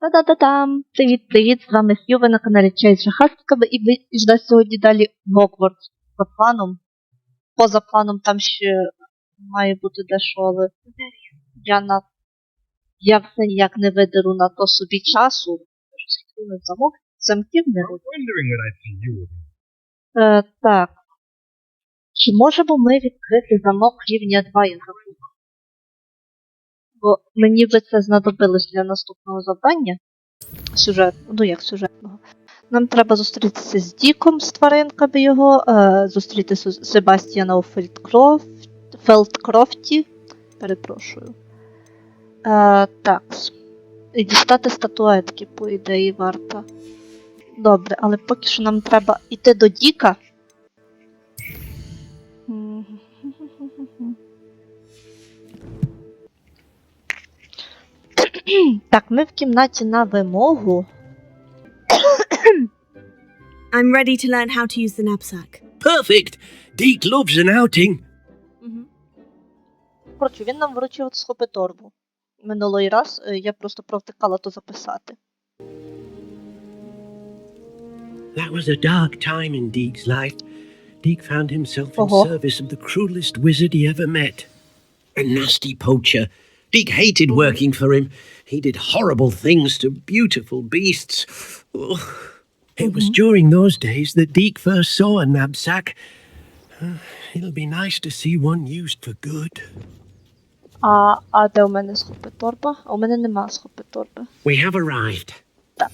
Та-да-да-дам! Привіт-привіт! З вами Хью, ви на каналі Чай з жахастиками, і ви ждете сьогодні далі Hogwarts за планом. Поза планом там ще має бути дещо, але я все ніяк не видеру на то собі часу. Замків не роблю. Так. Чи можемо ми відкрити замок рівня 2, я забула? Бо мені би це знадобилось для наступного завдання. Сюжетного. Нам треба зустрітися з Діком, з тваринками його, зустріти Себастіана у Фелдкрофті. Перепрошую. Так. І дістати статуетки, по ідеї, варто. Добре, але поки що нам треба йти до Діка. Так, ми в кімнаті на вимогу. I'm ready to learn how to use the knapsack. Perfect! Deke loves an outing. Коротше, він нам вручив схопи-торбу. Минулий раз я просто провтикала то записати. That was a dark time in Deke's life. Deke found himself in service of the cruelest wizard he ever met. A nasty poacher. Deke hated working for him. He did horrible things to beautiful beasts. Oh. It was during those days that Deke first saw a knapsack. It'll be nice to see one used for good. А де у мене схопи-торба? А у мене нема схопи-торби. We have arrived. Так.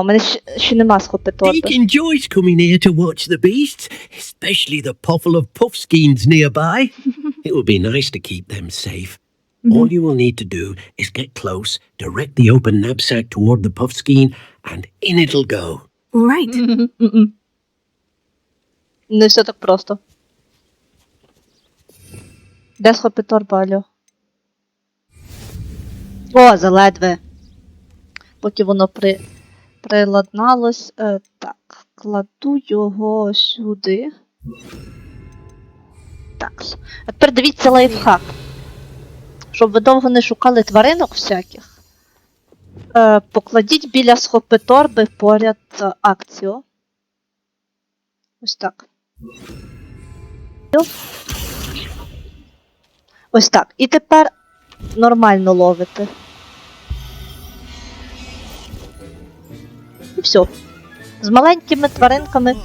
У мене ще нема схопи-торби. Deke enjoys coming here to watch the beasts, especially the pottle of puffskeins nearby. It would be nice to keep them safe. All you will need to do is get close, direct the open knapsack toward the puffskein, and in it'll go. All right. Не все так просто. Де схопи-торба, алло? О, заледве. Поки воно приладналось. Так, кладу його сюди. Так. А тепер дивіться лайфхак. Щоб ви довго не шукали тваринок всяких. Покладіть біля схопи-торби поряд акцію. Ось так. Ось так. І тепер нормально ловите. І все. З маленькими тваринками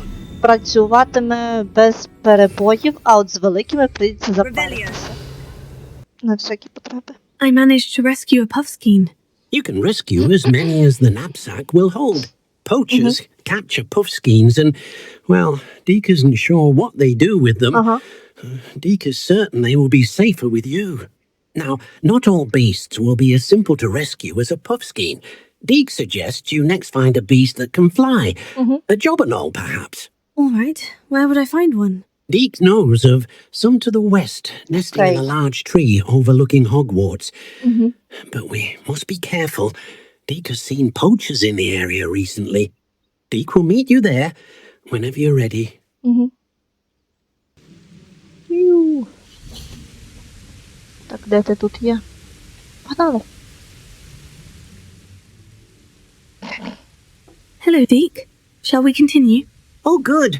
працюватиме без перебоїв, а от з великими прийдеться запаритися. На всякі потреби. I managed to rescue a puffskein. You can rescue as many as the knapsack will hold. Poachers capture puffskeins and, well, Deke isn't sure what they do with them. Deke is certain they will be safer with you. Now, not all beasts will be as simple to rescue as a puffskein. Deke suggests you next find a beast that can fly. A jobberknoll, perhaps. All right. Where would I find one? Deke knows of some to the west, nesting in a large tree overlooking Hogwarts. But we must be careful. Deke has seen poachers in the area recently. Deke will meet you there whenever you're ready. Так, де ти тут є? Погнали. Hello, Deke. Shall we continue? Oh, good.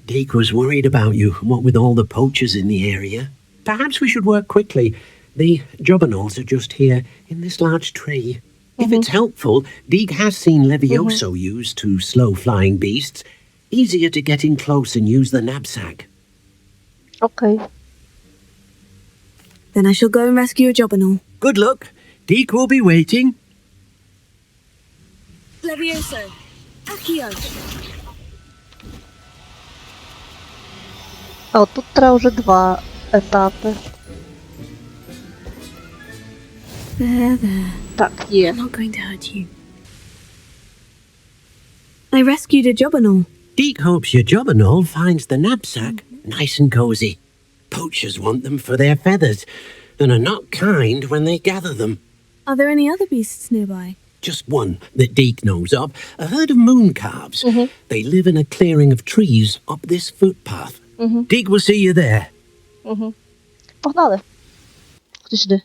Deke was worried about you, what with all the poachers in the area. Perhaps we should work quickly. The jobberknolls are just here, in this large tree. If it's helpful, Deke has seen Levioso used to slow flying beasts. Easier to get in close and use the knapsack. Okay. Then I shall go and rescue a jobberknoll. Good luck. Deke will be waiting. Levioso. Accio. А от тут треба вже 2 етапи. There. Так, є. I'm not going to hurt you. I rescued a jobberknoll. Deke hopes your jobberknoll finds the knapsack nice and cozy. Poachers want them for their feathers and are not kind when they gather them. Are there any other beasts nearby? Just one that Deke knows of, a herd of moon calves. They live in a clearing of trees up this footpath. Deke will see you there. Погнали. Ходи сюди.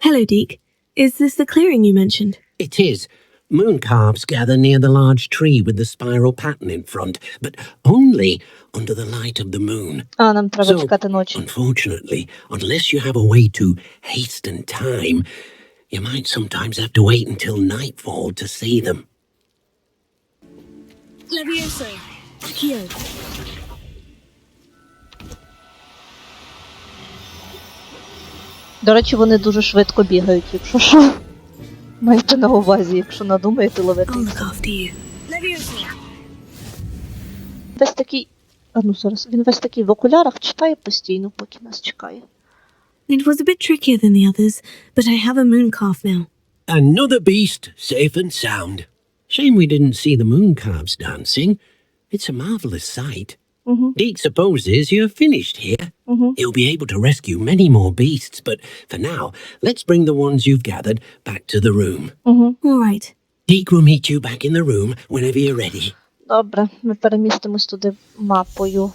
Hello, Deke. Is this the clearing you mentioned? It is. Moon calves gather near the large tree with the spiral pattern in front, but only under the light of the moon. А, нам треба So, чекати ночі. unfortunately, unless you have a way to hasten time, you might sometimes have to wait until nightfall to see them. Levioso. Accio. До речі, вони дуже швидко бігають, якщо що. Майте на увазі, якщо надумаєте ловити. I'll look after you. Levioso. Весь такий... А ну зараз, він весь такий в окулярах читає постійно, поки нас чекає. It was a bit trickier than the others, but I have a moon calf now. Another beast, safe and sound. Shame we didn't see the moon calves dancing. It's a marvelous sight. Deke supposes you're finished here. He'll be able to rescue many more beasts, but for now, let's bring the ones you've gathered back to the room. All right. Deke will meet you back in the room whenever you're ready. Добре, ми перемістимось туди мапою.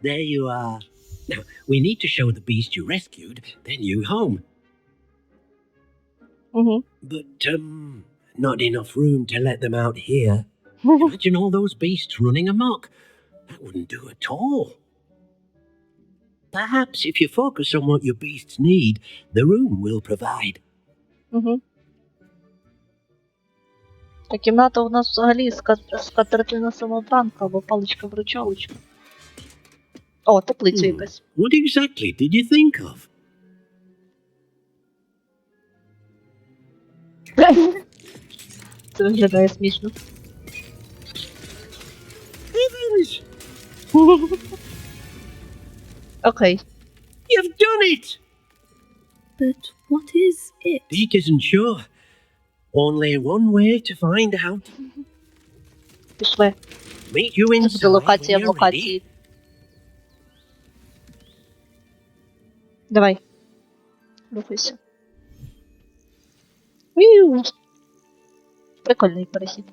There you are. Now, we need to show the beast you rescued their new home. But, not enough room to let them out here. Imagine all those beasts running amok. That wouldn't do at all. Perhaps if you focus on what your beasts need, the room will provide. Та кімната у нас взагалі скатертина самобранка або паличка-вручалочка. О, теплиця якась. What exactly did you think of? Це виглядає смішно. Heavens! Окей. You've done it! But what is it? Deke isn't sure. Only one way to find out. Пішли. Meet you Це буде inside локація when в you're ready. локації. Давай. Рухайся. Віу. Прикольний перехід.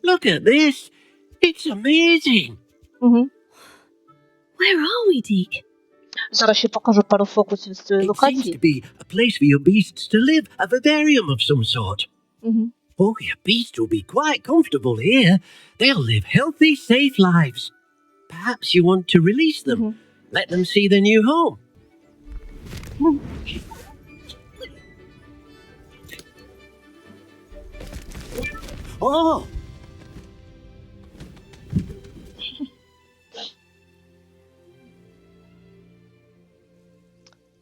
Look at this! It's amazing! Where are we, Deke? Зараз ще покажу пару фокусів з цієї It seems локації. to be a place for your beasts to live, a vivarium of some sort. Oh, your beasts will be quite comfortable here. They'll live healthy, safe lives. Perhaps you want to release them. Let them see their new home. Oh!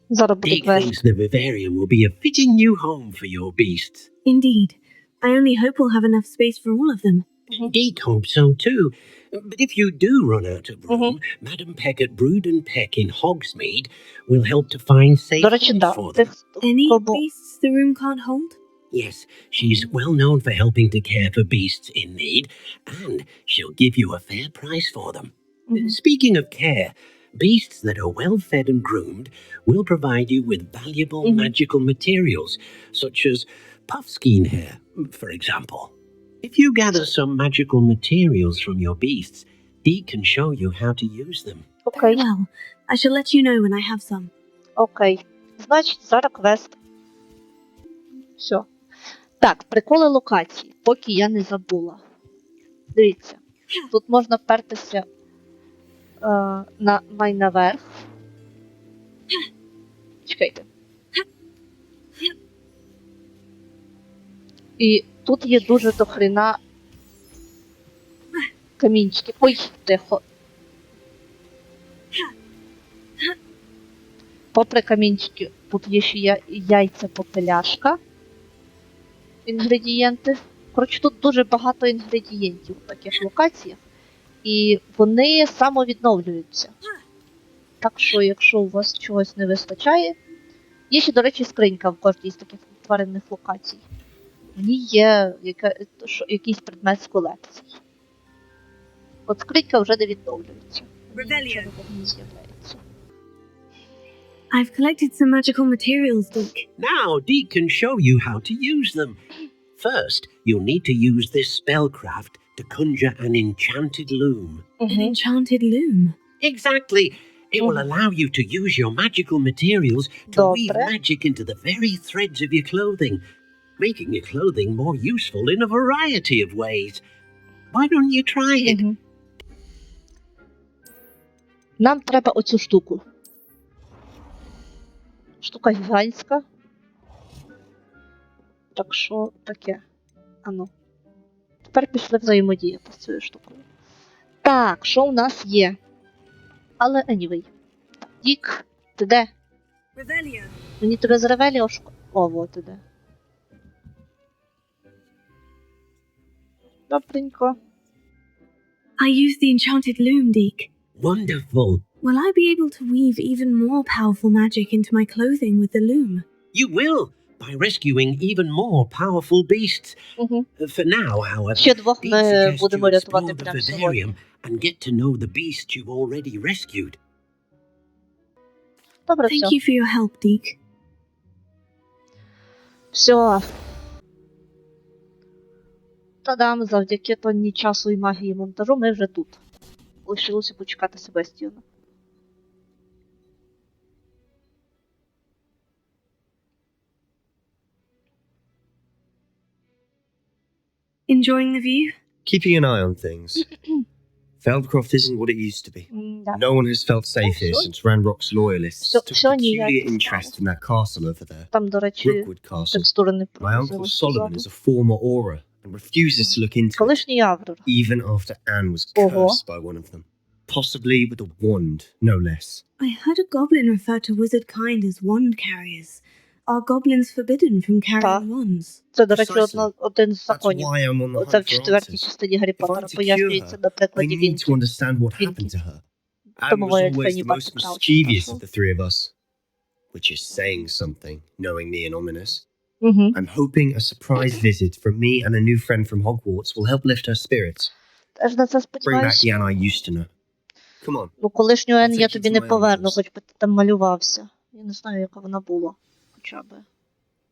Зараз буде Deke квест. thinks the vivarium will be a fitting new home for your beasts. Indeed. I only hope we'll have enough space for all of them. Deke hopes so too. But if you do run out of room, Madam Peck at Brood and Peck in Hogsmeade will help to find safe До речі, homes да. for them. Тих, Any хто був... beasts the room can't hold? Yes, she's well known for helping to care for beasts in need, and she'll give you a fair price for them. Speaking of care, beasts that are well fed and groomed will provide you with valuable magical materials, such as puffskein hair, for example. If you gather some magical materials from your beasts, Deke can show you how to use them. Окей, Well, I shall let you know when I have some. окей. Значить, зараз квест. Все. Так, приколи локації, поки я не забула. Дивіться, тут можна впертися наверх. Чекайте. І тут є дуже дохрена камінчики. Ой, тихо. Попри камінчики, тут є ще яйця попеляшка. Інгредієнти. Коротше, тут дуже багато інгредієнтів в таких локаціях. І вони самовідновлюються. Так що, якщо у вас чогось не вистачає... Є ще, до речі, скринька в кожній з таких тваринних локацій. В ній є якийсь предмет з колекції. От скринька вже не відновлюється. Нічого не з'являється. I've collected some magical materials, Deke. Now Deke can show you how to use them. First, you'll need to use this spellcraft to conjure an enchanted loom. An enchanted loom. Exactly. It will allow you to use your magical materials to weave Добре. magic into the very threads of your clothing, making your clothing more useful in a variety of ways. Why don't you try it? Мгм. Нам треба оцю штуку. Штука гігантська. Так що таке? Ану. Тепер пішли взаємодіяти з цією штукою. Так, що у нас є? Але anyway. Дік, ти де? Revelia. Мені тебе з Ревеліо шукати. О, вот іде. Добренько. I use the enchanted loom, Deke. Wonderful. Will I be able to weave even more powerful magic into my clothing with the loom? You will, by rescuing even more powerful beasts. Угу. For now, however, Ще двох Dean ми suggests будемо you рятувати explore the прямо сьогодні. vivarium and get to know the beasts you've already rescued. Добре, Thank все. you for your help, Deke. Все. Та-дам, завдяки тонні часу і магії монтажу ми вже тут. Лишилося почекати Себастіана. Enjoying the view? Keeping an eye on things. Feldcroft isn't what it used to be. Да. No one has felt safe here sure. since Ranrock's loyalists So- took so peculiar ніяк не interest стало. in that castle over there. Там, до речі, Brookwood Castle. текстури не My uncle прогрузилися Solomon ззаду. is a former Auror and refuses to look into it, Колишній Аврор. even after Anne was Ого. cursed by one of them. Possibly with a wand, no less. I heard a goblin refer to wizard kind as wand carriers. Are goblins forbidden from carrying wands? Це, до речі, Precisely. один з That's законів. why I'm on the Це в hunt for четвертій answers. частині Гаррі If I'm Поттера to cure пояснюється на her, I прикладі need to Вінки. understand what Vinky. happened to her. Anne Тому was Ельфа always не the бачу most краще, mischievous хорошо. of the three of us, which is saying something, knowingly and ominous. Угу. I'm hoping a surprise visit from me and a new friend from Hogwarts will help lift her spirits. Теж на це Bring back сподіваюся. the Anne I used to know. Come on. Ну, колишню Ен I'll я take you тобі to не my поверну, uncle's. хоч би ти там малювався. Я не знаю, яка вона була. Хоча би.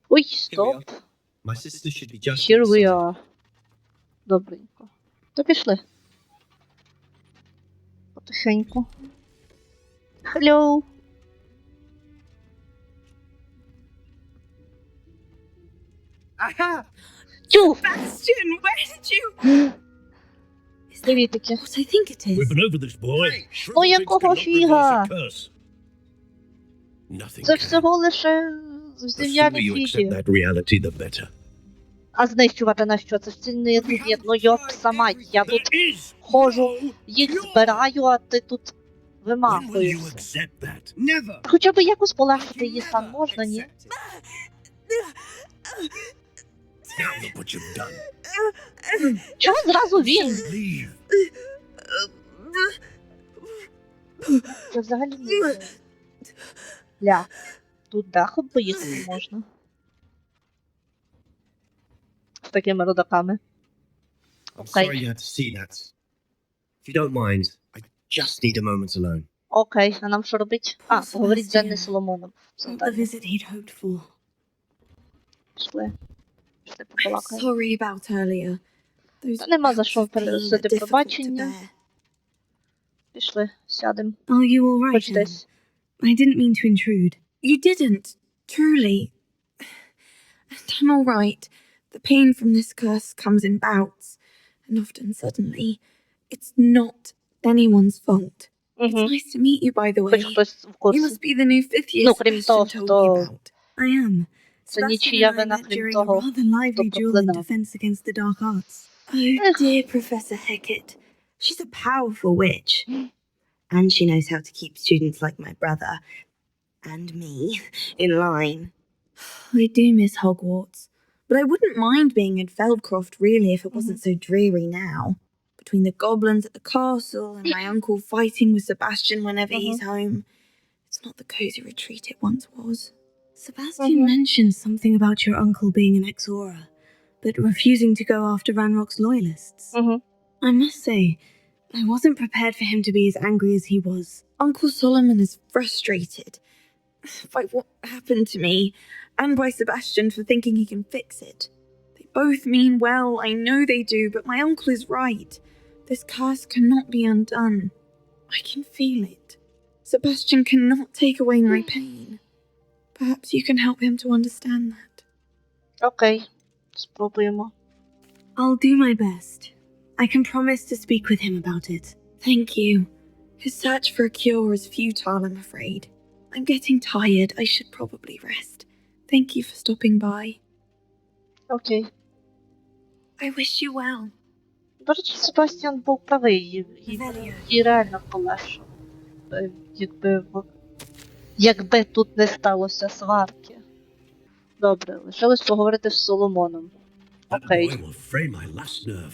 Ой, стоп. My sister should be just Here we inside. are. Добренько. То пішли. Потихеньку. Hello. Aha! Тю! Bastion, where did you... Привітики. What I think it is. We've been over this, boy. Ну, якого фіга? Nothing Це can. всього лише The sooner зів'яні you accept фіги. that reality, the better. А знищувати на що? Це ж цінний предмет. Ну йоп сама, я тут There is ходжу, no їх cure. збираю, а ти тут When will you вимахуєшся. accept that? Never! Хоча б якось полегшити її стан можна, ні? Now look what you've done. Чого зразу він? Leave. Це взагалі не... Ля. Тут дахом поїхати можна. З такими родаками. I'm Okay. sorry you had to see that. If you don't mind, I just need a moment alone. Окей, а нам що робить? А, поговоріть з Енни Соломоном. Все Not the далі. visit he'd hoped for. Пішли. Пішли I'm побалакаємо. sorry about earlier. Those Та нема за що bouts of pain are переносити difficult to пробачення. bear. Пішли, сядемо. Are you all right? Хоч Anne? десь. I didn't mean to intrude. You didn't, truly. And I'm all right. The pain from this curse comes in bouts, and often suddenly. It's not anyone's fault. It's Угу. nice to meet you, by the way. Хоч хтось в You курсі. must be the new fifth year Ну, крім того, Sebastian told me хто... about. I am. Це Sebastian нічия and I вина, met крім during a того, rather lively хто duel in проклинав. defense against the dark arts. Oh, dear Professor Hecat. She's a powerful witch. And she knows how to keep students like my brother and me in line. I do miss Hogwarts, but I wouldn't mind being in Feldcroft really if it wasn't so dreary now. Between the goblins at the castle and my uncle fighting with Sebastian whenever he's home, it's not the cozy retreat it once was. Sebastian mentioned something about your uncle being an ex-Auror, but refusing to go after Ranrock's loyalists. Угу. I must say, I wasn't prepared for him to be as angry as he was. Uncle Solomon is frustrated by what happened to me, and by Sebastian for thinking he can fix it. They both mean well, I know they do, but my uncle is right. This curse cannot be undone. I can feel it. Sebastian cannot take away my pain. Perhaps you can help him to understand that. Окей, спробуємо. I'll do my best. I can promise to speak with him about it. Thank you. His search for a cure is futile, I'm afraid. I'm getting tired. I should probably rest. Thank you for stopping by. Окей. I wish you well. До речі, Себастіан був правий, і реально полегшив. Якби тут не сталося сварки. Добре, лишилось поговорити з Соломоном. That Окей. boy will fray my last nerve.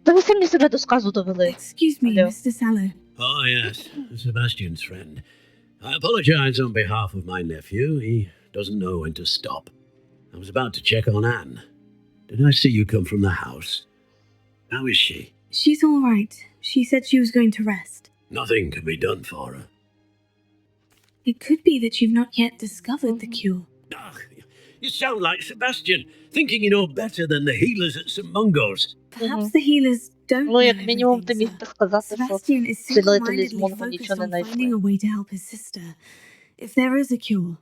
Та ви самі себе до сказу довели. Excuse me, Hello. Mr. Seller. Oh, yes, Sebastian's friend. I apologize on behalf of my nephew. He doesn't know when to stop. I was about to check on Anne. Did I see you come from the house? How is she? She's all right. She said she was going to rest. Nothing can be done for her. It could be that you've not yet discovered the cure. Ugh, you sound like Sebastian, thinking you know better than the healers at St. Mungo's. Perhaps the healers don't Ну, know як мінімум, ти everything, міг sir. би сказати, що Sebastian is цілителі з single-mindedly Монгу focused нічого не on finding a знайшли. way to help his sister. If there is a cure,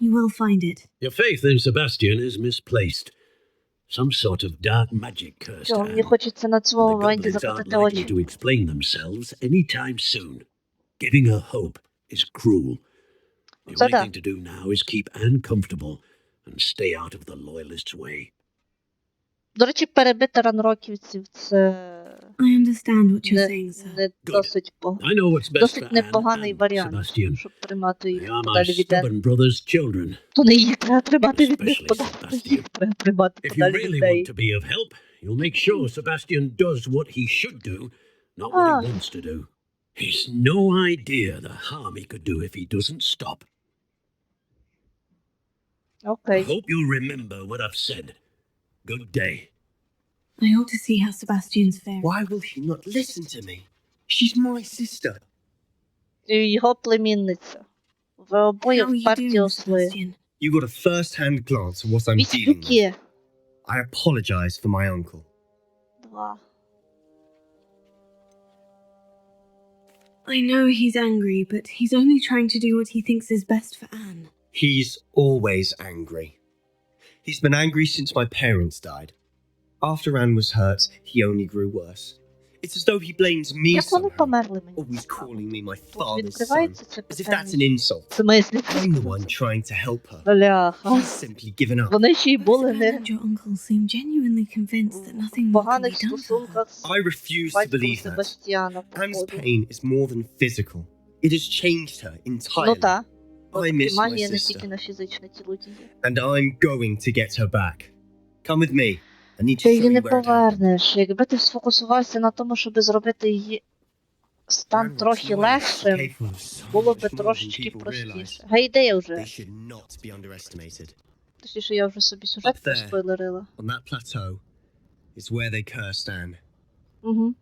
he will find it. Your faith in Sebastian is misplaced. Some sort of dark magic cursed Чого, мені Anne. хочеться на And цьому the моменті goblins aren't закрити likely очі. to explain themselves anytime soon. Giving her hope is cruel. The So only that- thing to do now is keep Anne comfortable and stay out of the loyalists' way. До речі, перебити ранроківців – це I understand what you're не, saying, sir. не досить, I know what's best for досить Anne непоганий and варіант, Sebastian. щоб тримати їх They are my подалі від неї. stubborn brother's children. То не їх треба тримати від них Especially подалі, Sebastian. їх треба тримати If you подалі від really неї. want to be of help, you'll make sure Sebastian does what he should do, not what Ah. he wants to do. He's no idea the harm he could do if he doesn't stop. I Окей. hope you'll remember what I've said. Good day. I ought to see how Sebastian's faring. Why will she not listen to me? She's my sister. І його племінниця. Ви обоє How are you вперті doing, осли. Sebastian? You got a first-hand glance at what I'm dealing with. Віцюки. I apologize for my uncle. 2. I know he's angry, but he's only trying to do what he thinks is best for Anne. He's always angry. He's been angry since my parents died. After Anne was hurt, he only grew worse. It's as though he blames me Як вони somehow, померли мені? always calling me my Тут father's son, відкривається це as if that's питання. an insult. В смислі? I'm the one trying to help her. Бляха. He's simply given up. Вони ще й були Both Anne не and your uncle seem genuinely convinced that nothing в more can be поганих done for her. стосунках з I refuse to батьком believe that. Себастіана. Anne's походу. pain is more than physical. It has changed her Ну entirely. так. I miss my Магія не sister, тільки на фізичне тіло діє. and I'm going to get her back. Come with me. I need to Ти show її you не where it happened. повернеш. Якби ти сфокусувався на тому, щоб зробити її стан трохи легшим, було би трошечки простіше. Гайде вже. They should not be underestimated. Точніше, я вже собі сюжет Up there. проспойлерила. On that plateau is where they cursed Anne. Угу.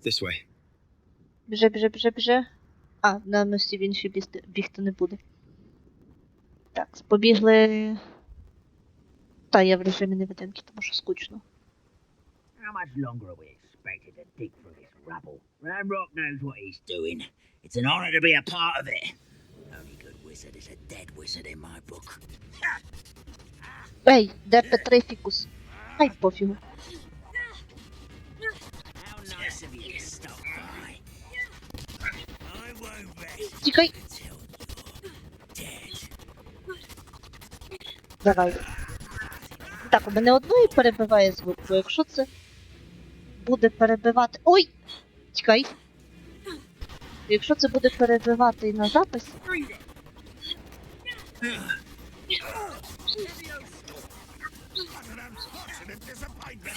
This way. Біже. А, на мості він ще бігти не буде. Так, побігли. Та, я в режимі невидимки, тому що скучно. How much longer are we expected to dig through this rubble? Ramrock knows what he's doing. It's an honor to be a part of it. Only good wizard is a dead wizard in my book. Ей, де Петрифікус? Ай, пофігу. How nice of you to stop by. I won't rest Тікай. until you're dead. Давай. Так, у мене одної перебиває звук, бо якщо це буде перебивати... Ой! Тікай! Якщо це буде перебивати і на запис...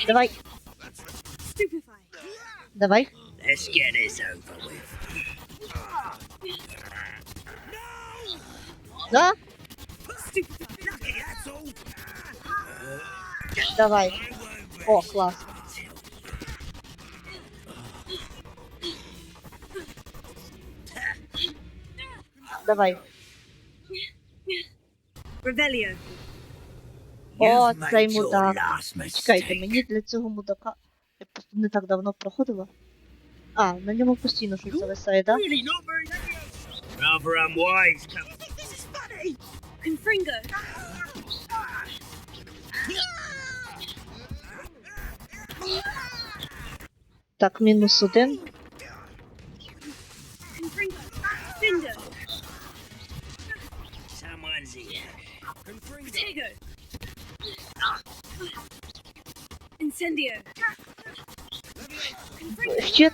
Давай! Давай! Let's get this over with. Да? Lucky, that's all. Давай! О, класно! Давай! Revelio. О, You've цей made your мудак! last Чекайте, mistake. мені для цього мудака... Я просто не так давно проходила. А, на ньому постійно щось зависає, да? Really not very rather unwise. This is funny! Confringo! Так, -1. Confringo! Findo! Someone's here. Protego! Incendio! Confringo! Щит.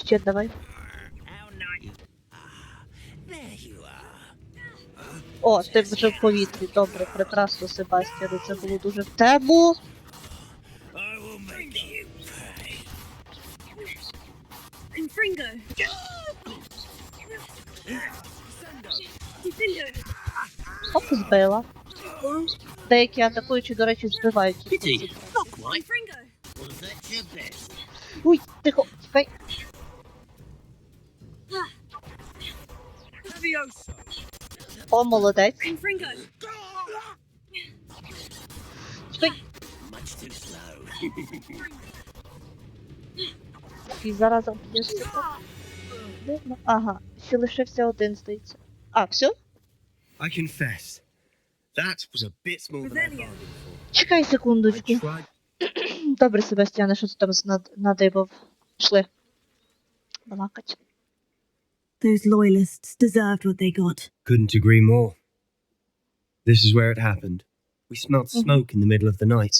Щит давай. How nice. There you are. О, ти вже в повітрі. Добре, прекрасно, Себастіане. Це було дуже в тему. I will make you pay. Confringo! Defendo! Оп, збила. Деякі атакуючі, до речі, збивають. Pity. Not quite. Confringo! Was that your best? Уй, тихо, чекай. Levioso. О, молодець. Confringo! Чекай. Much too slow. І зараз об'єшся. Ага, ще лишився один, здається. А, все? I confess, that was a bit more than I bargained for. Чекай I секундочку. tried. Добре, Себастіане, що ти там надибав? Пішли. Балакать. Those loyalists deserved what they got. Couldn't agree more. This is where it happened. We smelled smoke in the middle of the night.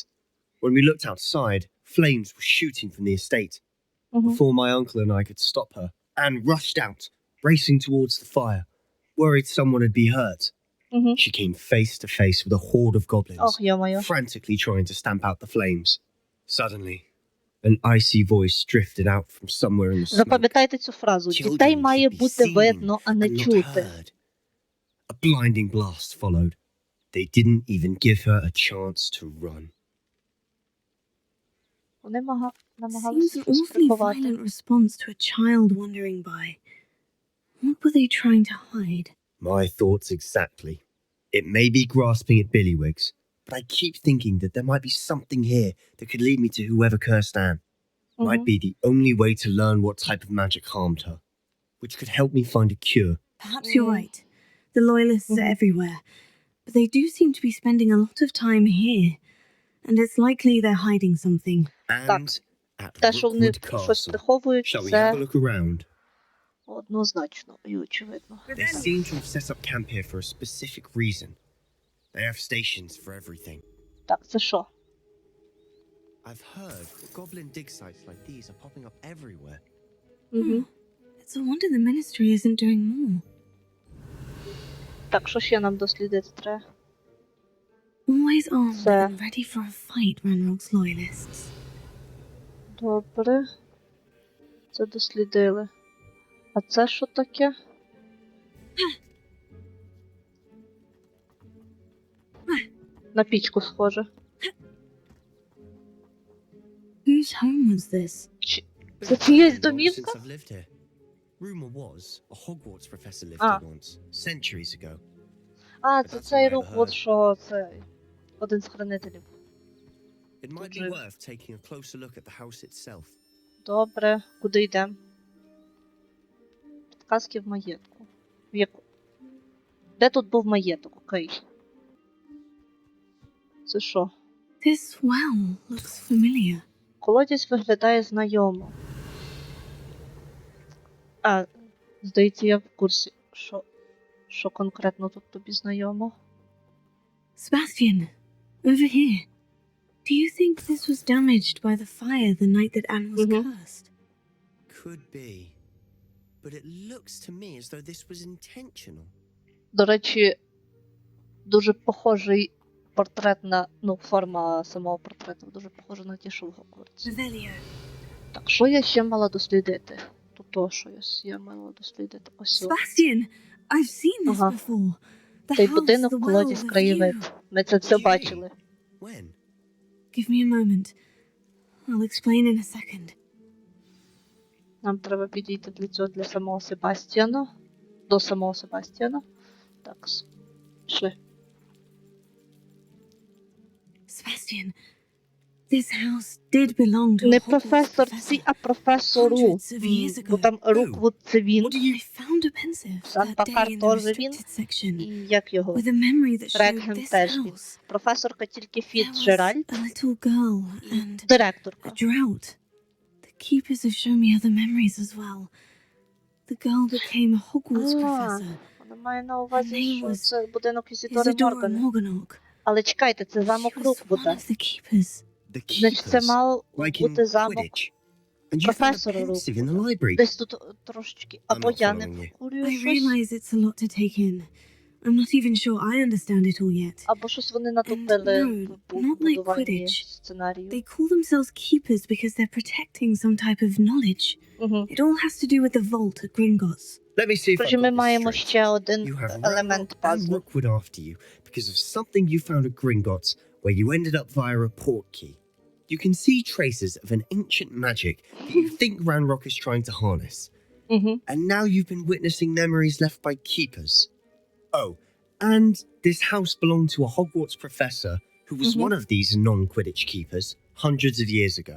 When we looked outside, flames were shooting from the estate. Угу. Before my uncle and I could stop her, Anne rushed out, racing towards the fire, worried someone had been hurt. Угу. She came face to face with a horde of goblins, Ох, йо-моє. frantically trying to stamp out the flames. Suddenly, an icy voice drifted out from somewhere in the smoke. Запам'ятайте цю фразу. Дітей Children має should be бути seen видно, а не and not чути. heard. A blinding blast followed. They didn't even give her a chance to run. Вони Seems намагалися an щось awfully приховати. violent response to a child wandering by. What were they trying to hide? My thoughts exactly. It may be grasping at Billywigs, but I keep thinking that there might be something here that could lead me to whoever cursed Anne. Might be the only way to learn what type of magic harmed her, which could help me find a cure. Perhaps you're right. The loyalists are everywhere. But they do seem to be spending a lot of time here. And it's likely they're hiding something. And at Те, що вони Rookwood щось Castle. приховують, Shall we have a це look around? однозначно і очевидно. They seem to have set up camp here for a specific reason. They have stations for everything. Так, це що? I've heard that goblin dig sites like these are popping up everywhere. Угу. It's a wonder the ministry isn't doing more. Так, що ще нам дослідити треба? Always armed Sir. and ready for a fight, Ranrock's loyalists. Добре. Це дослідили. А це що таке? На пічку схоже. Whose home was this? Це чиясь Since домівка? I've lived here. Rumor was a Hogwarts professor lived Ah. here once, centuries ago. А, But це that's цей all I рук, ever от heard. що це один з хранителів. It might be Good. worth taking a closer look at the house itself. Добре, куди йдемо? Підказки в маєтку. В яку? Де тут був маєток? Окей. Це що? This well looks familiar. Колодязь виглядає знайомо. А, здається, я в курсі, що конкретно тут тобі знайомо. Sebastian, over here. Do you think this was damaged by the fire the night that Anne was Mhm. cursed? Could be. But it looks to me as though this was intentional. До речі, дуже похожий портрет на... Ну, форма самого портрета дуже похожа на ті, що в Хогвартсі. Revelio. Так, що я ще мала дослідити? Тут то, що я мала дослідити. Ось. о. Sebastian, I've seen this Ага. before. The Цей house, будинок, the well, колодязь, the краєвид. view. Ми це все Gee. бачили. When? Give me a moment. I'll explain in a second. Нам треба підійти для цього для самого Себастіана. До самого Себастіана. Так, пішли. Sebastian, This house did belong to Не a Hogwarts професорці, professor а професору. hundreds of years Бо ago. там Руквуд це він, I found a pensive that Санта-Кар day in the теж він, restricted section і як його? with a memory that showed Рекхем this теж він. house. Професорка тільки There was Фіцджеральд a little girl і and директорка. a drought. The keepers have shown me other memories as well. The girl became a Hogwarts professor. Вона має на увазі, що це будинок Ізідори Isidora Моргани. Morganach. Але чекайте, це She замок was one Руквуда. of the keepers. The Значить, це keepers, мав like in бути замок Quidditch. And you found a професора pensive in the Руквуда. library. Десь тут трошечки. Або not я не following you. вкурюю I щось, realize it's a lot to take in. I'm not even sure I understand it all yet. або щось вони натопили no, в not like будуванні Quidditch. сценарію. They call themselves keepers because they're protecting some type of knowledge. Угу. It all has to do with the vault at Gringotts. Let me see if I've Отже, got ми this маємо straight. ще один You have елемент Ranrock and пазлу. Rookwood after you because of something you found at Gringotts where you ended up via a portkey. You can see traces of an ancient magic that you think Ranrock is trying to harness. Угу. And now you've been witnessing memories left by keepers. Oh, and this house belonged to a Hogwarts professor who was one of these non-Quidditch keepers hundreds of years ago.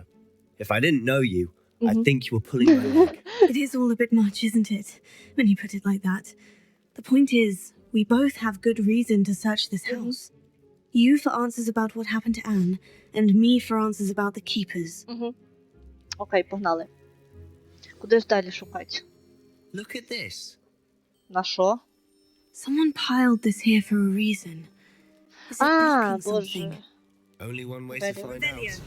If I didn't know you, I'd think you were pulling my leg. It is all a bit much, isn't it? When you put it like that. The point is, we both have good reason to search this house. You for answers about what happened to Anne, and me for answers about the keepers. Угу. Окей, погнали. Куди ж далі шукати? Look at this. На що? Someone piled this here for a reason. Is it А, blocking something? боже. Only one way to Ready. find out.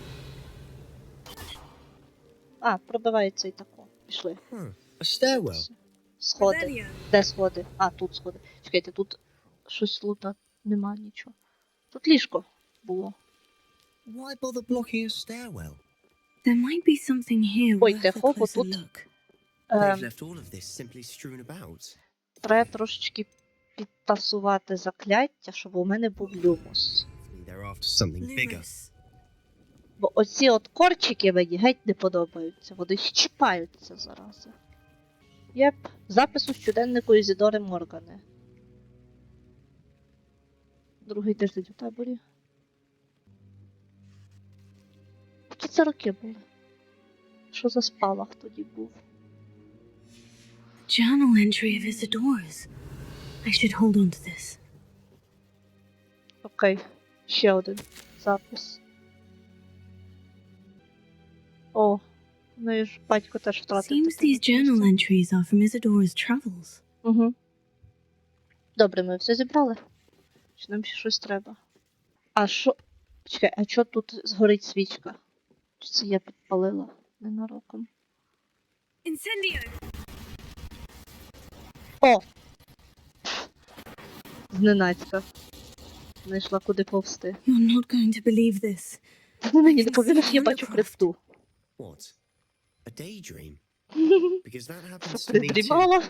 А, пробивається і тако. Пішли. A stairwell. Сходи. Де сходи? А, тут сходи. Чекайте, тут щось лута нема нічого. Тут ліжко було. Why bother blocking a stairwell? There might be something here Ой, worth a тихо, бо closer тут look. They've ем, left all of this simply strewn about. треба трошечки підтасувати закляття, щоб у мене був люмус. They're after something bigger. Lumos. Бо оці от корчики мені геть не подобаються. Вони щіпаються зарази. Єп, запис у щоденнику Ізідори Моргани. Другий тиждень у таборі. Які це роки були? Що за спалах тоді був? Journal entry of Isidora's. I should hold on to this. Окей, ще один запис. О, ну і ж батько теж втратив. Seems these journal entries are from Isidora's travels. Угу. Добре, ми все зібрали. Чи нам ще щось треба? А що? Чекай, а чо тут згорить свічка? Чи це я підпалила ненароком? Incendio! О! Зненацька. Знайшла куди повсти. You're not going to believe this. Ти мені не повіриш, я бачу крипту. What? A daydream? Because that happens Що, to me too. придрімала?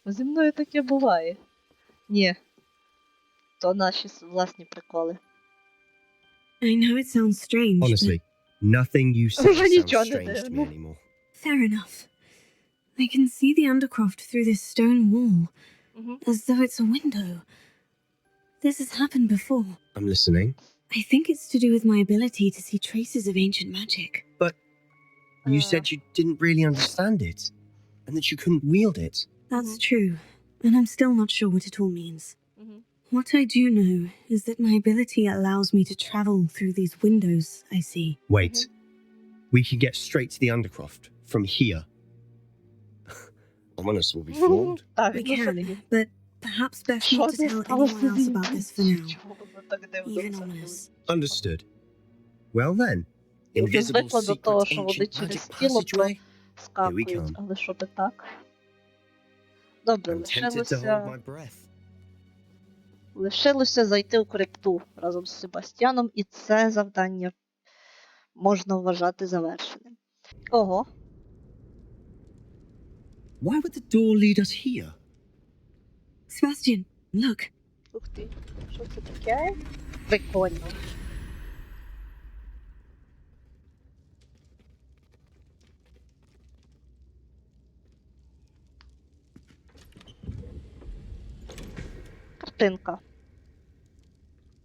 Зі мною таке буває. Ні. То наші власні приколи. I know it sounds strange, Honestly, nothing you say Вже sounds нічого не strange to me дивно. anymore. but fair enough. I can see the undercroft through this stone wall, Угу. as though it's a window. This has happened before. I'm listening. I think it's to do with my ability to see traces of ancient magic. You said you didn't really understand it, and that you couldn't wield it. That's true, and I'm still not sure what it all means. Угу. What I do know is that my ability allows me to travel through these windows I see. Wait. We can get straight to the Undercroft from here. Ominous will be flawed. Так, We ну, can, but perhaps best що not to ти tell сталося anyone else about this for now. Чого воно так дивно Even це ominous. Understood. Well then, Я вже invisible звикла до secret того, що вони ancient через magic тіло passageway. скакують, come. але що би так. Добре, I'm tempted to hold my breath. лишилося зайти у крипту разом з Себастіаном, і це завдання можна вважати завершеним. Ого, Why would the door lead us here? Sebastian, look. ух ти, що це таке? Прикольно. Картинка.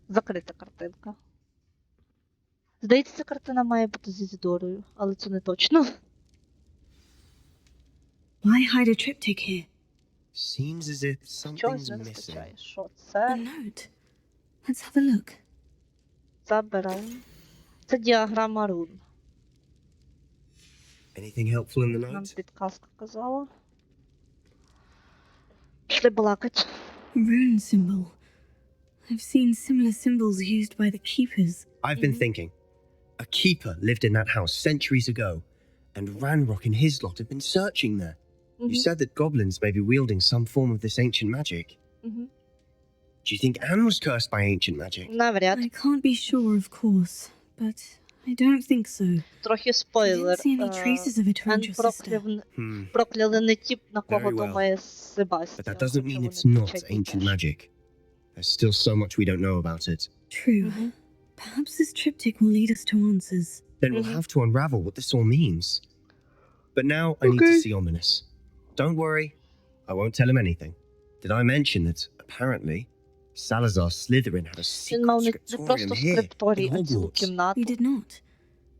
Закрита картинка. Здається, ця картина має бути зі Зідорою, але це не точно. Why hide a triptych here? Seems as if Чогось something's не missing. вистачає. Що A це? note. Let's have a look. Забираємо. Це діаграма рун. Anything helpful in the Нам note? підказка казала. Пішли балакать. Rune symbol. I've seen similar symbols used by the keepers. I've been thinking. A keeper lived in that house centuries ago, and Ranrock and his lot have been searching there. You said that goblins may be wielding some form of this ancient magic. Мгм. Do you think Anne was cursed by ancient magic? Навряд. I can't be sure, of course, but I don't think so. Трохи I спойлер. didn't see any traces of it around Ен your sister. прокляли не ті, на кого Very well. думає But Себастіана. that doesn't mean хоча it's вони not вчать ancient теж. magic. There's still so much we don't know about it. True. Perhaps this triptych will lead us to answers. Then we'll have to unravel what this all means. But now I need to see Ominous. Don't worry, I won't tell him anything. Did I mention that, apparently, Salazar Slytherin had a Він мав secret не просто scriptorium here скрипторій, in а цілу Hogwarts? кімнату. You did not.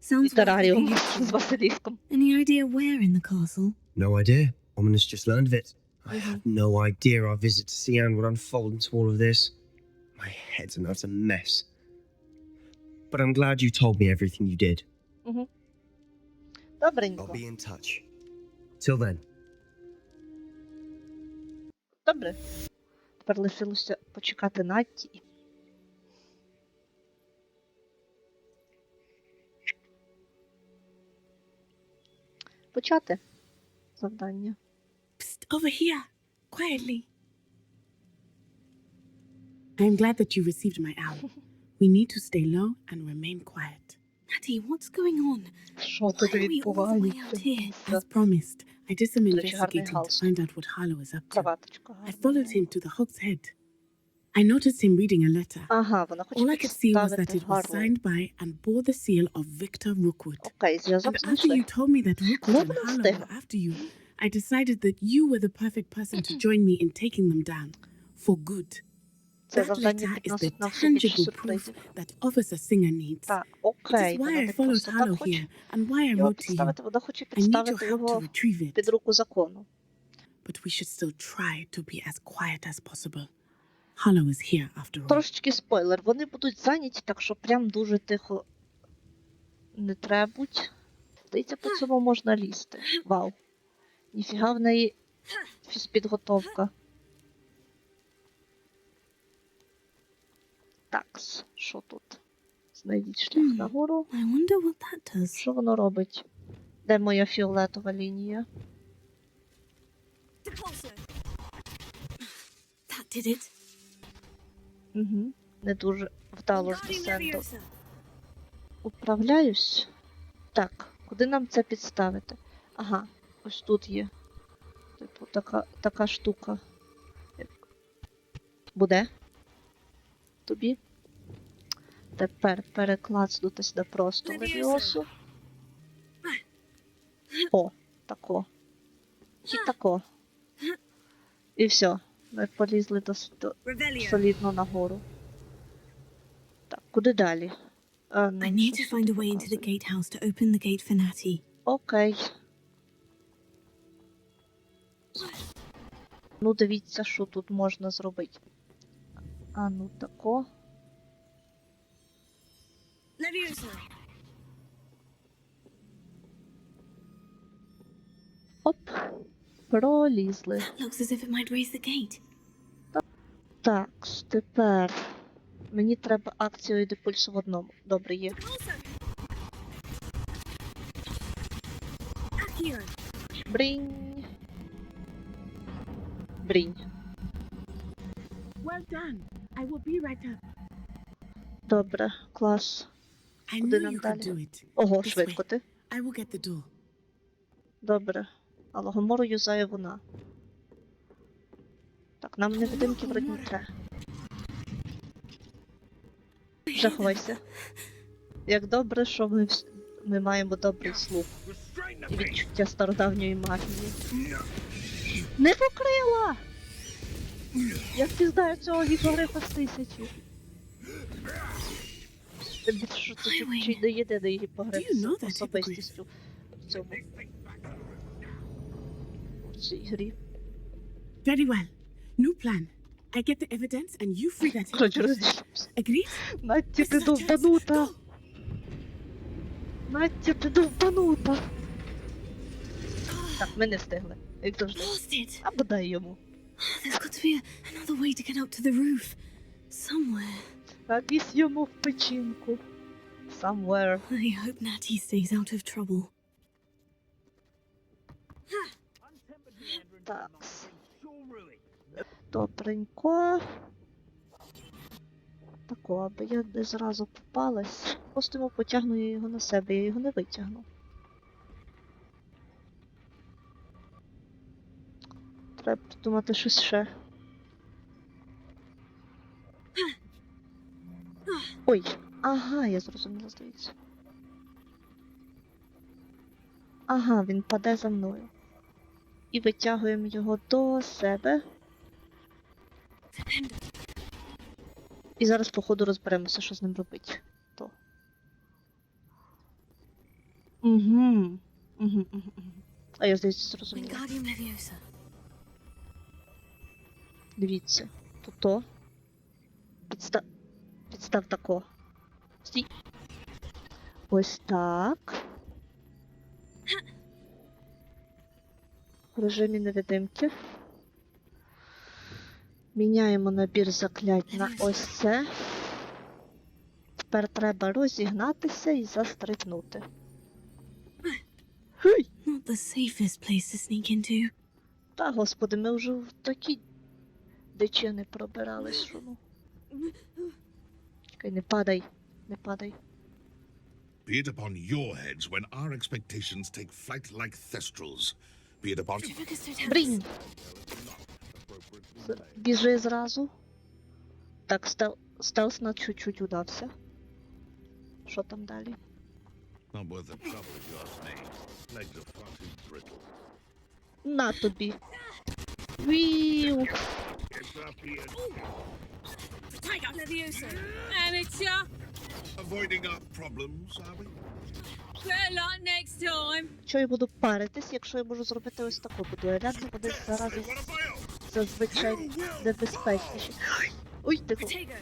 І Sounds like тераріум they з used to. Василіском. Any idea where in the castle? No idea. Ominous just learned of it. I had no idea our visit to Sian would unfold into all of this. My head's an utter mess. But I'm glad you told me everything you did. Угу. I'll Добренько. be in touch. Till then. Добре. Тепер лишилося почекати Натті. Почати завдання. Psst, over here, quietly. I am glad that you received my owl. We need to stay low and remain quiet. Natty, what's going on? Що тут Why are we all the way out here? As promised, I did some Дуже гарний investigating to галстук. find out what Harlow is up to. Краваточка. I followed him to the Hog's Head. I noticed him reading a letter. Ага, вона хоче All I could see was that підставити it was Гарлоу. signed by and bore the seal of Victor Rookwood. Окей, зв'язок And after знайшли. you told me that Rookwood and Ладно, Harlow встигла. were after you, I decided that you were the perfect person to join me in taking them down. For good. Це That завдання letter is the підносить нам все більше tangible proof сюрпризів. that Officer Singer needs. Так, It окей, is why вона I не followed просто так Harlow хоче here and why I його wrote to you. підставити, вона хоче I need your підставити help to його retrieve під it, руку закону. but we should still try to be as quiet as possible. Harlow is here after all. Трошечки спойлер, вони будуть зайняті, так що прям дуже тихо не требуть. Здається, по цьому можна лізти. Вау. Ніфіга в неї фізпідготовка. Такс, що тут? Знайдіть шлях нагору. I wonder what that does. Що воно робить? Де моя фіолетова лінія? That did it. Угу. Не дуже вдало з десенту. Управляюсь. Так, куди нам це підставити? Ага, ось тут є. Типу, така штука. Буде? Тобі? Тепер переклацнути сюди просто левіосу. О, тако. І тако. І все. Ми полізли до солідно нагору. Так, куди далі? I need to find a way into the gatehouse to open the gate for Natty. Окей. Ну, дивіться, що тут можна зробити. А ну тако. Оп. Пролізли. Looks as if it might raise the gate. Так, тепер. Мені треба акцію і пульсу в одному. Добре, є. Брінь. Брінь. Well done. I will be right up. Добре, клас. I Куди knew нам you could далі? do it. Ого, This швидко way. ти. I will get the door. Добре. А Логомору юзає вона. Так, нам невидимки вроді не треба. Вже ховайся. Як добре, що ми маємо добрий слух і відчуття стародавньої магії. Не покрила! Я впізнаю цього гіпогрифа з 1000. Тим більше, що це чи не єдиний гіпогриф Do you know з that особистістю в цьому. В цій грі. Very well. New plan. I get the evidence and you free that Коротше, hypocrite. розійшлися. Agreed? Натті, ти This is our chance. довбанута! Go. Натті, ти довбанута! Так, ми не встигли. Як завжди. Lost it. А бодай йому. There's got to be another way to get up to the roof. Somewhere. Навіс йому в печінку. Somewhere. I hope Natty stays out of trouble. Такс. Sure ruin. Добренько. Тако, аби я не зразу попалась. Просто йому потягну я його на себе, я його не витягну. Треба подумати щось ще. Ой, ага, я зрозуміла, здається. Ага, він паде за мною. І витягуємо його до себе. І зараз, походу, розберемося, що з ним робити. То. Угу. А я, здається, зрозуміла. Wingardium Leviosa. Дивіться. То. Підстав тако. Стій. Ось так. В режимі невидимки. Міняємо набір заклять на ось це. Тепер треба розігнатися і застрибнути. Гей! Not the safest place to sneak into. Та, господи, ми вже в такі дичини пробирались, що ну. Чекай, не падай, не падай. Be it upon your heads when our expectations take flight like thestrals. Be it upon... Брінь! Біжи зразу. Так, стелс на чуть-чуть удався. Що там далі? Not worth the trouble, if you ask me. Legs are far too brittle. На тобі. Віу! It's up here. Protag Leviosa. Amateur. Avoiding our problems, are we? Better luck next time. Що я буду паритись, якщо я можу зробити ось таку? Буду рядом, вони зарази What a fail! зазвичай небезпечніші. Ой, тихо. Protego.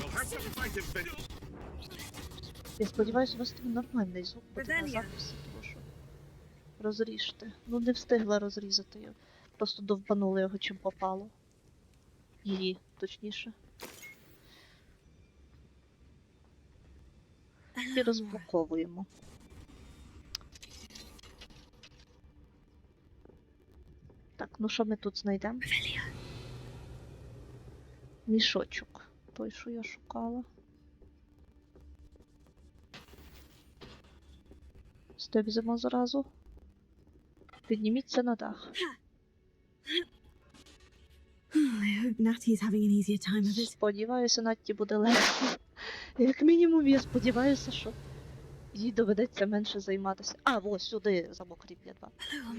You'll have to fight it, bitch. Я сподіваюся, у вас там нормальний звук буде на Привела. записі, тому що розріжте. Ну, не встигла розрізати його. Просто довбанула його, чим попало. Її, точніше. І розблоковуємо. Так, ну що ми тут знайдемо? Мішочок. Той, що я шукала. Стебзимо зразу. Підніміться на дах. I hope Natty's having an easier time of it. Сподіваюся, Натті буде легше. Як мінімум, я сподіваюся, що їй доведеться менше займатися. А, ось сюди замок ріп'я 2.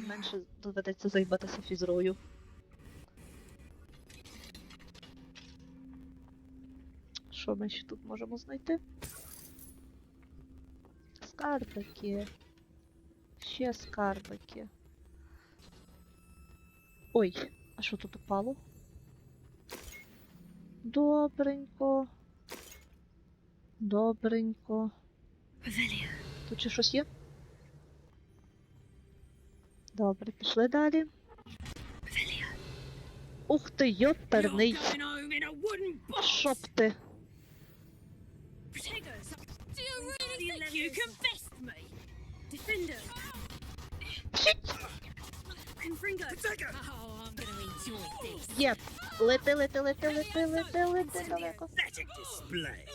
Менше доведеться займатися фізрою. Що ми ще тут можемо знайти? Скарбики. Ще скарбики. Ой, а що тут упало? Добренько. Добренько. Revelio. Тут ще щось є? Добре, пішли далі. Revelio. Ух ти, йоперний. Going home in a wooden box. Щоб ти. Protego. Do you really think you can best me? Defender. Confringo. Oh, I'm gonna enjoy this. Є. Лети, лети, лети, лети, лети, лети далеко. Pathetic display.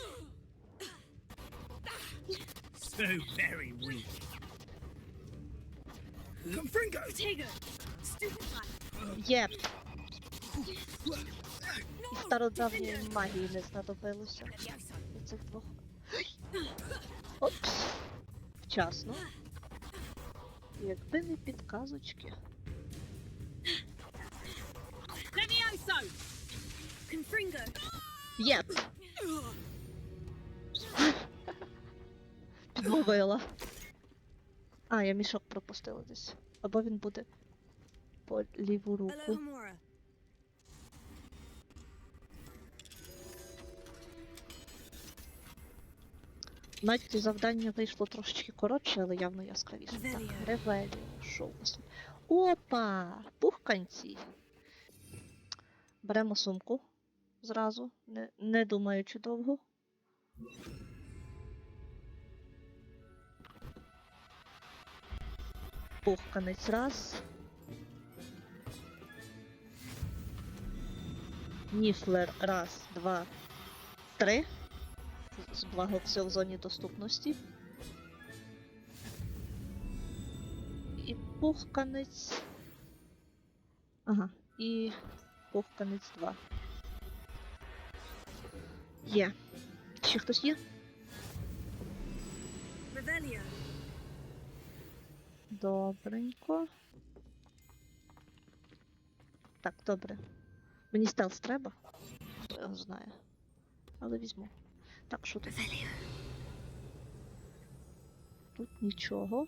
So very weak. Confringo! Protego. Stupefy. Є. І стародавньої магії не знадобилося. Від цих двох. Опс. Вчасно. Якби не підказочки. Levioso. Confringo. Є. Зловила. А, я мішок пропустила десь. Або він буде по ліву руку. Натті завдання вийшло трошечки коротше, але явно яскравіше. Так, ревеліо. Що у нас тут? Опа! Пухканці. Беремо сумку зразу, не думаючи довго. Пухканець раз. Ніфлер раз, два, три. Благо все в зоні доступності. І пухканець. Ага, і пухканець 2. Є. Ще хтось є? Добренько. Так, добре. Мені стелс треба? Хто його знає. Але візьму. Так, що тут? Тут нічого.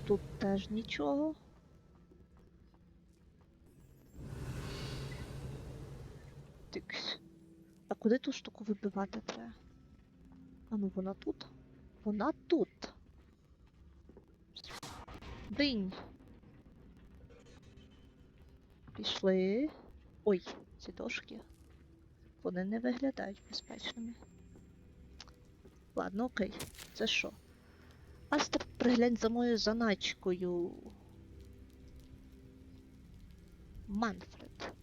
Тут теж нічого. Тикс. А куди ту штуку вибивати треба? А ну вона тут? Вона тут. Динь. Пішли. Ой, ці дошки. Вони не виглядають безпечними. Ладно, окей. Це що? Астер, приглянь за моєю заначкою. Манфред.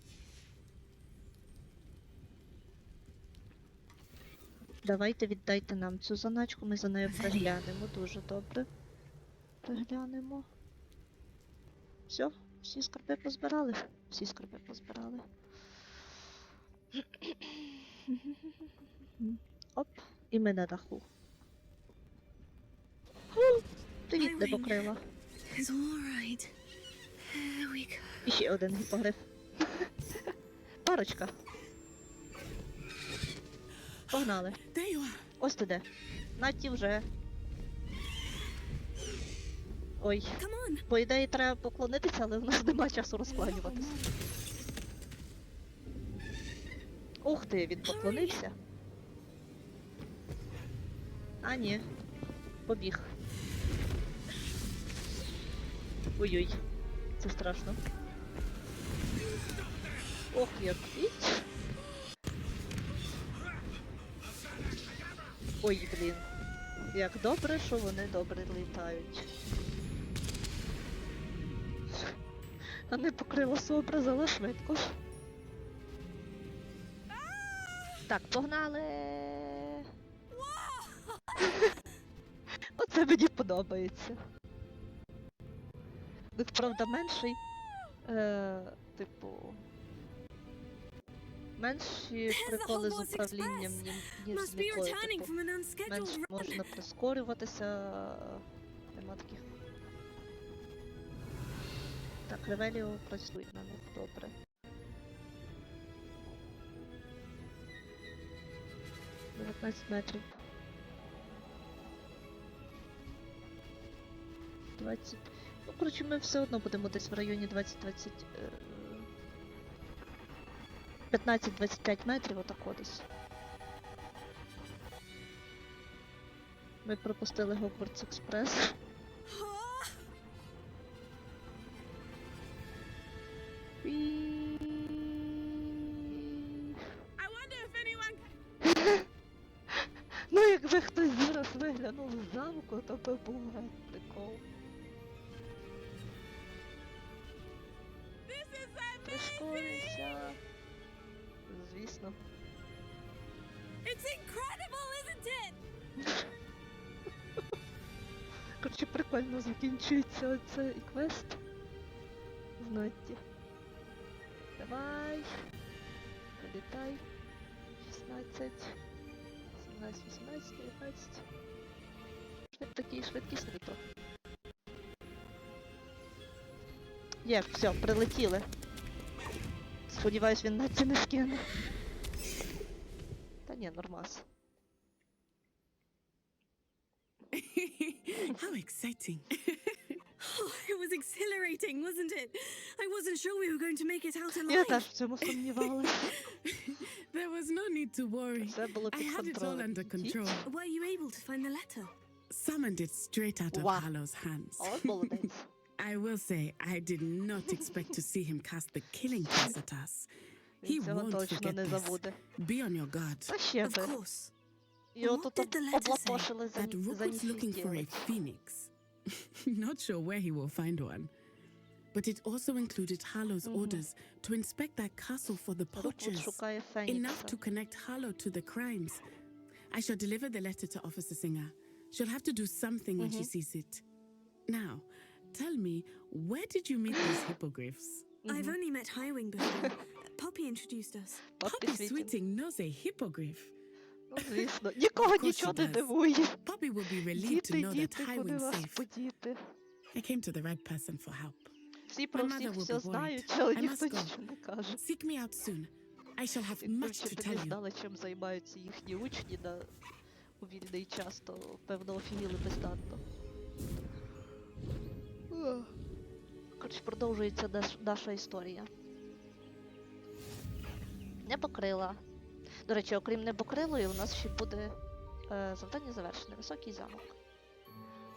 Давайте віддайте нам цю заначку, ми за нею приглянемо. Дуже добре. Приглянемо. Все, всі скарби позбирали? Всі скарби позбирали. Оп, і ми на даху. Привіт, небокрила. І ще один гіпогриф. Парочка. Погнали. Ось ти де. Натті вже. Ой. По ідеї треба поклонитися, але в нас нема часу розкланюватися. Ух ти, він поклонився. А ні. Побіг. Ой-ой. Це страшно. Ох, як піть. Ой, блін. Як добре, що вони добре літають. А не покрила сообразила швидко. Так, погнали! Оце мені подобається. Тут, правда, менший, типу... Менші приколи з управлінням, ніж з мікою, типу. Менше можна прискорюватися, нема таких. Так, ревеліо працює на них добре. — 19 метрів. 20. Ну, коротше, ми все одно будемо десь в районі 20-20... 15-25 метрів, отако десь. Ми пропустили Hogwarts Express. Ну, якби хтось зараз виглянув з замку, то би був прикол. Пришкорився. Звісно. Коротше, прикольно закінчується оцей квест. З Натті. Давай. Прилітай. 16. 17, 18, 19. Такий швидкісний трохи. Є, все, прилетіли. Сподіваюсь, він Натті не скине. Та ні, нормас. How exciting. Oh, it was exhilarating, wasn't it? I wasn't sure we were going to make it out Я alive. теж в цьому сумнівалася. There was no need to worry. Все було I під had it all контролем. under control. Were you able to find the letter? Summoned it straight out of Wow. Hallow's hands. От молодець. I will say, I did not expect to see him cast the killing curse at us. He Він цього won't точно forget не this. забуде. Be on your guard. Та ще Of би. course. Його What тут did the letter say? облапошили за That Rook was looking for a ніфіг. phoenix. Not sure where he will find one. But it also included Harlow's orders to inspect that castle for the Рок poachers. шукає Enough Фенікса. to connect Harlow to the crimes. I shall deliver the letter to Officer Singer. She'll have to do something when she sees it. Now, tell me, where did you meet these hippogriffs? I've only met Highwing before. Poppy introduced us. Poppy Світінг. Sweeting knows a hippogriff. Ну, звісно. Нікого Of course нічого she не does. дивує. Poppy will be relieved to Діти, know that діти, куди Highwing's вас safe. подіти? I came to the right person for help. Всі про My всіх mother will все be знають, worried. але I ніхто must go. нічого не каже. Seek me out soon. I shall have Якби much to вчителі tell you. знали, чим займаються їхні учні у вільний час, то, певно, офігіли би здатно. Коротше, продовжується наша історія. Небокрила. До речі, окрім небокрилої, у нас ще буде завдання завершене. Високий замок.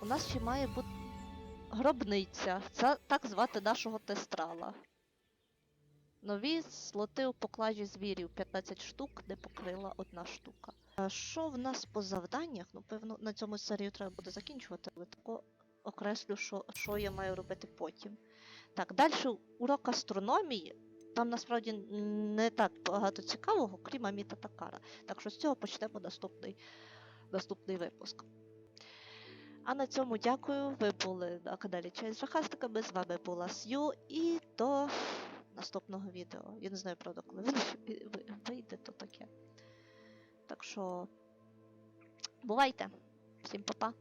У нас ще має бути гробниця. Це так звати нашого тестрала. Нові слоти у поклажі звірів 15 штук, небокрила 1 штука. А що в нас по завданнях? Ну, певно, на цьому серію треба буде закінчувати, але тако окреслю, що я маю робити потім. Так, далі урок астрономії. Там насправді не так багато цікавого, крім Аміта та Кара. Так що з цього почнемо наступний випуск. А на цьому дякую. Ви були на каналі Чай з жахастиками. З вами була Сью. І до наступного відео. Я не знаю, правда, коли вийде, то таке. Так що бувайте. Всім па-па.